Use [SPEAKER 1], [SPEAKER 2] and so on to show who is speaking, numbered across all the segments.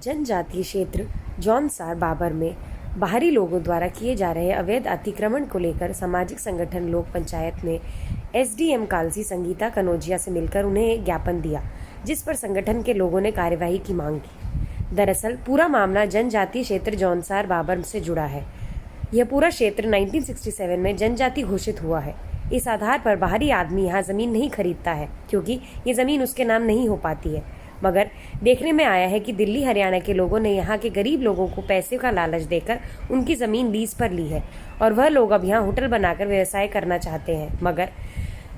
[SPEAKER 1] जनजातीय क्षेत्र जौनसार बाबर में बाहरी लोगों द्वारा किए जा रहे अवैध अतिक्रमण को लेकर सामाजिक संगठन लोक पंचायत ने एसडीएम कालसी संगीता कनौजिया से मिलकर उन्हें एक ज्ञापन दिया, जिस पर संगठन के लोगों ने कार्यवाही की मांग की। दरअसल पूरा मामला जनजातीय क्षेत्र जौनसार बाबर से जुड़ा है। यह पूरा क्षेत्र 1967 में जनजाति घोषित हुआ है। इस आधार पर बाहरी आदमी यहाँ जमीन नहीं खरीदता है, क्योंकि ये जमीन उसके नाम नहीं हो पाती है। मगर देखने में आया है कि दिल्ली हरियाणा के लोगों ने यहाँ के गरीब लोगों को पैसे का लालच देकर उनकी ज़मीन लीज पर ली है और वह लोग अब यहाँ होटल बनाकर व्यवसाय करना चाहते हैं। मगर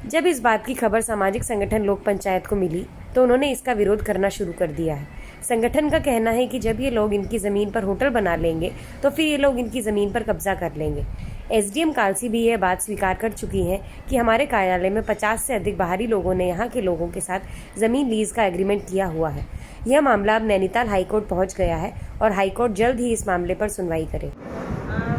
[SPEAKER 1] जब इस बात की खबर सामाजिक संगठन लोक पंचायत को मिली तो उन्होंने इसका विरोध करना शुरू कर दिया है। संगठन का कहना है कि जब ये लोग इनकी ज़मीन पर होटल बना लेंगे तो फिर ये लोग इनकी ज़मीन पर कब्जा कर लेंगे। एसडीएम कालसी भी यह बात स्वीकार कर चुकी हैं कि हमारे कार्यालय में 50 से अधिक बाहरी लोगों ने यहाँ के लोगों के साथ ज़मीन लीज का एग्रीमेंट किया हुआ है। यह मामला अब नैनीताल हाईकोर्ट पहुँच गया है और हाईकोर्ट जल्द ही इस मामले पर सुनवाई करे।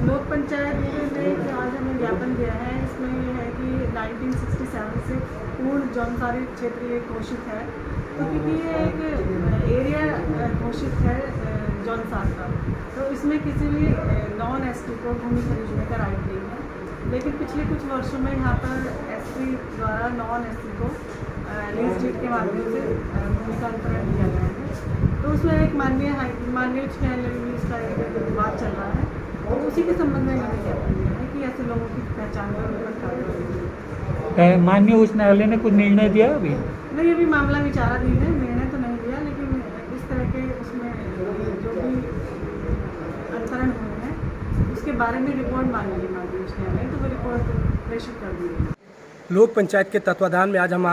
[SPEAKER 2] लोक पंचायत ने आज हमें ज्ञापन दिया है। इसमें यह है कि 1967 से पूर्ण जौनसारी क्षेत्र ये घोषित है, तो क्योंकि ये एक एरिया घोषित है जौनसार का, तो इसमें किसी भी नॉन एसटी को भूमि खरीदने का राइट नहीं है। लेकिन पिछले कुछ वर्षों में यहाँ पर एसटी द्वारा नॉन एसटी को लीज डीड के माध्यम से भूमि का अंतरण दिया गया है। तो उसमें एक माननीय उच्च न्यायालय में इसका एक विवाद चल रहा है, तो उसी के संबंध में मैंने ज्ञापन दिया है कि ऐसे लोगों की पहचान कर उन पर कार्रवाई।
[SPEAKER 3] माननीय उच्च न्यायालय ने कुछ निर्णय दिया अभी?
[SPEAKER 2] नहीं, अभी मामला विचाराधीन है, निर्णय तो नहीं दिया, लेकिन इस तरह के उसमें जो भी अंतरण हुए हैं उसके बारे में रिपोर्ट मांगी है माननीय उच्च न्यायालय, तो वो रिपोर्ट प्रेषित कर दी है।
[SPEAKER 4] लोक पंचायत के तत्वाधान में आज हम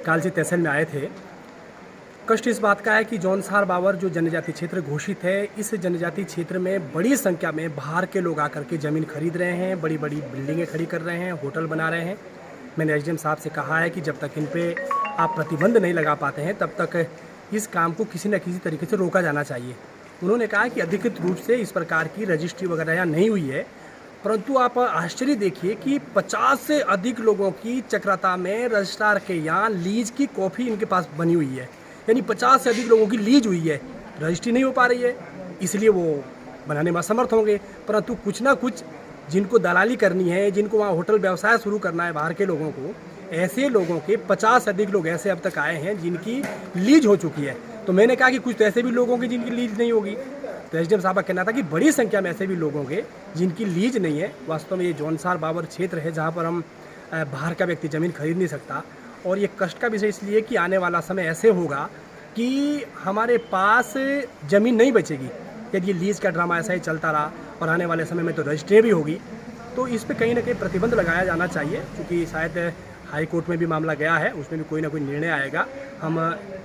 [SPEAKER 4] कालसी तहसील में आए थे। कष्ट इस बात का है कि जौनसार बाबर जो जनजाति क्षेत्र घोषित है, इस जनजाति क्षेत्र में बड़ी संख्या में बाहर के लोग आकर के ज़मीन खरीद रहे हैं, बड़ी बड़ी बिल्डिंगें खड़ी कर रहे हैं, होटल बना रहे हैं। मैंने एसडीएम साहब से कहा है कि जब तक इन पे आप प्रतिबंध नहीं लगा पाते हैं तब तक इस काम को किसी न किसी तरीके से रोका जाना चाहिए। उन्होंने कहा कि अधिकृत रूप से इस प्रकार की रजिस्ट्री वगैरह यहाँ नहीं हुई है, परंतु आप आश्चर्य देखिए कि 50 से अधिक लोगों की चक्राता में रजिस्ट्रार के यहाँ लीज की कॉपी इनके पास बनी हुई है। यानी 50 से अधिक लोगों की लीज हुई है, रजिस्ट्री नहीं हो पा रही है, इसलिए वो बनाने में असमर्थ होंगे। परंतु कुछ ना कुछ जिनको दलाली करनी है, जिनको वहाँ होटल व्यवसाय शुरू करना है बाहर के लोगों को, ऐसे लोगों के 50 से अधिक लोग ऐसे अब तक आए हैं जिनकी लीज हो चुकी है। तो मैंने कहा कि कुछ तो ऐसे भी लोगों की जिनकी लीज नहीं होगी। तो एसडीएम साहब का कहना था कि बड़ी संख्या में ऐसे भी लोगों के जिनकी लीज नहीं है। वास्तव में ये जौनसार बाबर क्षेत्र है जहाँ पर हम बाहर का व्यक्ति ज़मीन खरीद नहीं सकता। और ये कष्ट का विषय इसलिए कि आने वाला समय ऐसे होगा कि हमारे पास ज़मीन नहीं बचेगी यदि ये लीज का ड्रामा ऐसा ही चलता रहा, और आने वाले समय में तो रजिस्ट्री भी होगी। तो इस पे कहीं ना कहीं प्रतिबंध लगाया जाना चाहिए, क्योंकि शायद हाई कोर्ट में भी मामला गया है, उसमें भी कोई ना कोई निर्णय आएगा। हम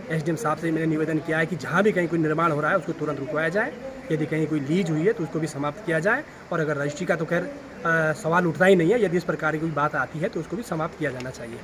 [SPEAKER 4] एसडीएम साहब से मैंने निवेदन किया है कि जहाँ भी कहीं कोई निर्माण हो रहा है उसको तुरंत रुकवाया जाए। यदि कहीं कोई लीज हुई है तो उसको भी समाप्त किया जाए, और अगर रजिस्ट्री का तो खैर सवाल उठता ही नहीं है, यदि इस प्रकार की कोई बात आती है तो उसको भी समाप्त किया जाना चाहिए।